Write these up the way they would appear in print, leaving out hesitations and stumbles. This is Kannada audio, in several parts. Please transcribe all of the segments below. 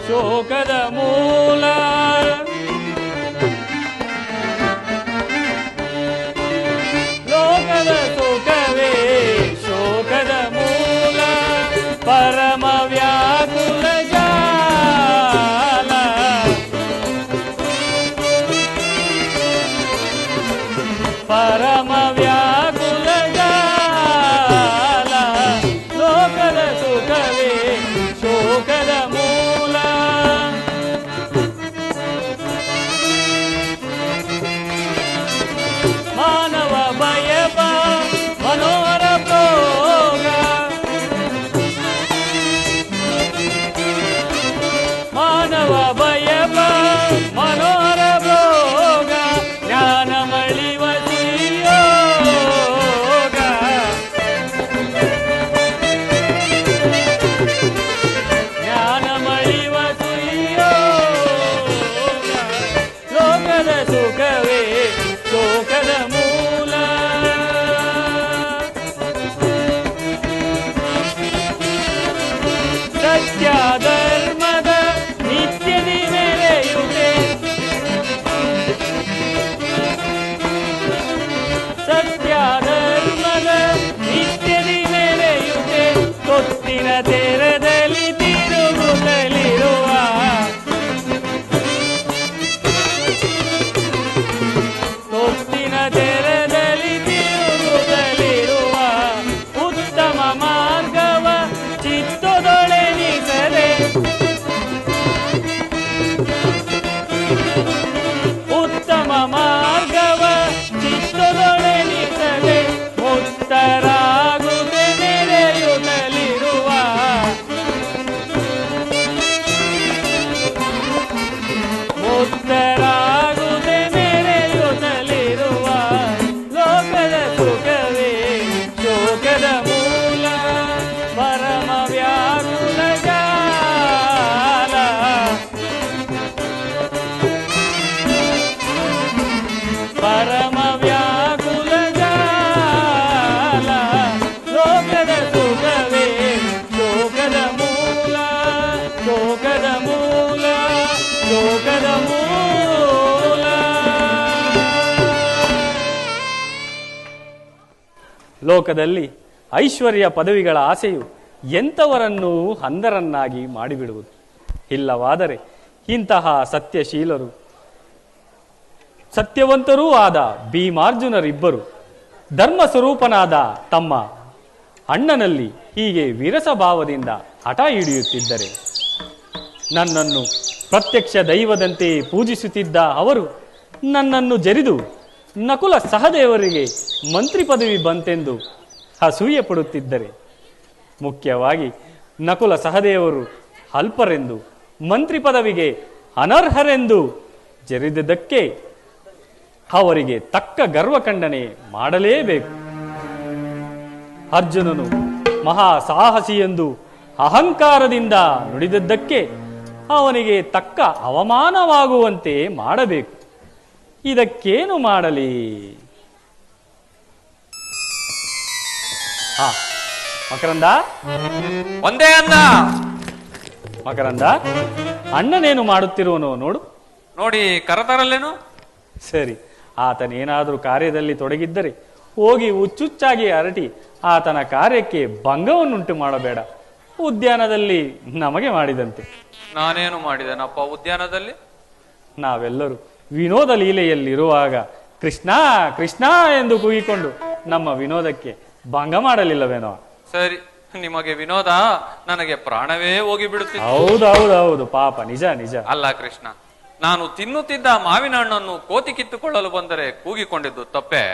ಶೋಕದ ಮೂಲ. ಲೋಕದ ಸುಖವೇ ಶೋಕದ ಮೂಲ, ಪರಮ ವ್ಯಾಕುಲ ಜಾಲ. ಪರಮ ವ್ಯಾಕುಲ ಜಾಲ, ಲೋಕದ ಸುಖವೇ ಶೋಕದ ಮೂಲ. ಮಾನವ ಭಯಪ ಮನೋಹರ ಭೋಗ, ಮಾನವ ಭಯಪ ಮನೋಹರ ಭೋಗ, ಜ್ಞಾನ ಮಳಿವ ಯೋಗ. ಜ್ಞಾನ ಮಳಿವ ಯೋಗ, ಲೋಕದ ಸುಖವೇ ಶೋಕದ ಮೂಲ. ಸತ್ಯ ಧರ್ಮದ ನಿತ್ಯದಿ ಮೆರೆಯುವೆ, ಸತ್ಯ ಧರ್ಮದ ನಿತ್ಯದಿ ಮೆರೆಯುವೆ, ತೊತ್ತಿನ ತೆರದಲ್ಲಿ ತಿರುಗುತ್ತಲಿರುವ, ತೊತ್ತಿನ ತೆರದಲ್ಲಿ ತಿರುಗುತ್ತಲಿರುವ, ಉತ್ತಮ ಮಾರ್ಗವ ಚಿತ್ತದೊಳೆನಿಸದೆ, ಉತ್ತಮ ಮಾರ್ಗವ ಚಿತ್ತದೊಳೆನಿಸದೆ, ಮುಕ್ತರಾಗುತ್ತೆ ನೆರೆಯುತ್ತಲಿರುವ, ಮುಕ್ತರಾಗುತ್ತೆ ನೆರೆಯುತ್ತಲಿರುವ, ಲೋಕದ ಸುಖವೇ ಶೋಕದ ಮೂಲ, ಪರಮ ವ್ಯಾಕುಲ ಜಾಲ. ಪರಮ ವ್ಯಾಕುಲ ಜಾಲ, ಲೋಕದ ಸುಖವೇ ಶೋಕದ ಮೂಲ, ಶೋಕದ ಮೂಲ, ಶೋಕದ ಮೂಲ. ಲೋಕದಲ್ಲಿ ಐಶ್ವರ್ಯ ಪದವಿಗಳ ಆಸೆಯು ಎಂಥವರನ್ನೂ ಅಂಧರನ್ನಾಗಿ ಮಾಡಿಬಿಡುವುದು. ಇಲ್ಲವಾದರೆ ಇಂತಹ ಸತ್ಯಶೀಲರು, ಸತ್ಯವಂತರೂ ಆದ ಭೀಮಾರ್ಜುನರಿಬ್ಬರು ಧರ್ಮ ಸ್ವರೂಪನಾದ ತಮ್ಮ ಅಣ್ಣನಲ್ಲಿ ಹೀಗೆ ವಿರಸ ಭಾವದಿಂದ ಹಠ ಹಿಡಿಯುತ್ತಿದ್ದರೆ, ನನ್ನನ್ನು ಪ್ರತ್ಯಕ್ಷ ದೈವದಂತೆ ಪೂಜಿಸುತ್ತಿದ್ದ ಅವರು ನನ್ನನ್ನು ಜರಿದು ನಕುಲ ಸಹದೇವರಿಗೆ ಮಂತ್ರಿ ಪದವಿ ಬಂತೆಂದು ಅಸೂಯೆ ಪಡುತ್ತಿದ್ದರೆ, ಮುಖ್ಯವಾಗಿ ನಕುಲ ಸಹದೇವರು ಅಲ್ಪರೆಂದು ಮಂತ್ರಿ ಪದವಿಗೆ ಅನರ್ಹರೆಂದು ಜರಿದದ್ದಕ್ಕೆ ಅವರಿಗೆ ತಕ್ಕ ಗರ್ವಖಂಡನೆ ಮಾಡಲೇಬೇಕು. ಅರ್ಜುನನು ಮಹಾ ಸಾಹಸಿ ಎಂದು ಅಹಂಕಾರದಿಂದ ನುಡಿದದ್ದಕ್ಕೆ ಅವನಿಗೆ ತಕ್ಕ ಅವಮಾನವಾಗುವಂತೆ ಮಾಡಬೇಕು. ಇದಕ್ಕೇನು ಮಾಡಲಿ? ಮಕರಂದ, ಒಂದೇ ಅನ್ನ. ಮಕರಂದ, ಅಣ್ಣನೇನು ಮಾಡುತ್ತಿರುವನೋ ನೋಡು. ನೋಡಿ ಕರತರಲ್ಲೇನು? ಸರಿ, ಆತನೇನಾದರೂ ಕಾರ್ಯದಲ್ಲಿ ತೊಡಗಿದ್ದರೆ ಹೋಗಿ ಹುಚ್ಚುಚ್ಚಾಗಿ ಅರಟಿ ಆತನ ಕಾರ್ಯಕ್ಕೆ ಭಂಗವನ್ನುಂಟು ಮಾಡಬೇಡ. ಉದ್ಯಾನದಲ್ಲಿ ನಮಗೆ ಮಾಡಿದಂತೆ. ನಾನೇನು ಮಾಡಿದೆನಪ್ಪ ಉದ್ಯಾನದಲ್ಲಿ? ನಾವೆಲ್ಲರೂ ವಿನೋದ ಲೀಲೆಯಲ್ಲಿರುವಾಗ ಕೃಷ್ಣ ಕೃಷ್ಣ ಎಂದು ಕೂಗಿಕೊಂಡು ನಮ್ಮ ವಿನೋದಕ್ಕೆ ಭಂಗ ಮಾಡಲಿಲ್ಲವೇನೋ? ಸರಿ, ನಿಮಗೆ ವಿನೋದ, ನನಗೆ ಪ್ರಾಣವೇ ಹೋಗಿ ಬಿಡುತ್ತಿತ್ತು. ಹೌದೌದೌದು, ಪಾಪ, ನಿಜ ನಿಜ. ಅಲ್ಲ ಕೃಷ್ಣ, ನಾನು ತಿನ್ನುತ್ತಿದ್ದ ಮಾವಿನ ಹಣ್ಣನ್ನು ಕೋತಿ ಕಿತ್ತುಕೊಳ್ಳಲು ಬಂದರೆ ಕೂಗಿಕೊಂಡಿದ್ದು ತಪ್ಪೆ?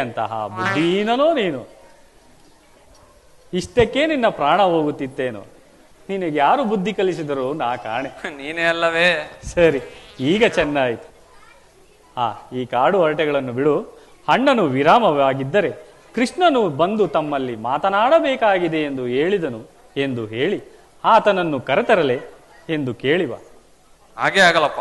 ಎಂತಹ ಬುದ್ಧಿಹೀನನೋ ನೀನು! ಇಷ್ಟಕ್ಕೆ ನಿನ್ನ ಪ್ರಾಣ ಹೋಗುತ್ತಿತ್ತೇನು? ನಿನಗೆ ಯಾರು ಬುದ್ಧಿ ಕಲಿಸಿದರು ನಾ ಕಾಣೆ. ನೀನೇ ಅಲ್ಲವೇ? ಸರಿ, ಈಗ ಚೆನ್ನಾಯಿತು. ಈ ಕಾಡು ಹರಟೆಗಳನ್ನು ಬಿಡು. ಅಣ್ಣನು ವಿರಾಮವಾಗಿದ್ದರೆ ಕೃಷ್ಣನು ಬಂದು ತಮ್ಮಲ್ಲಿ ಮಾತನಾಡಬೇಕಾಗಿದೆ ಎಂದು ಹೇಳಿದನು ಎಂದು ಹೇಳಿ ಆತನನ್ನು ಕರೆತರಲೆ ಎಂದು ಕೇಳಿವ. ಹಾಗೆ ಆಗಲಪ್ಪ.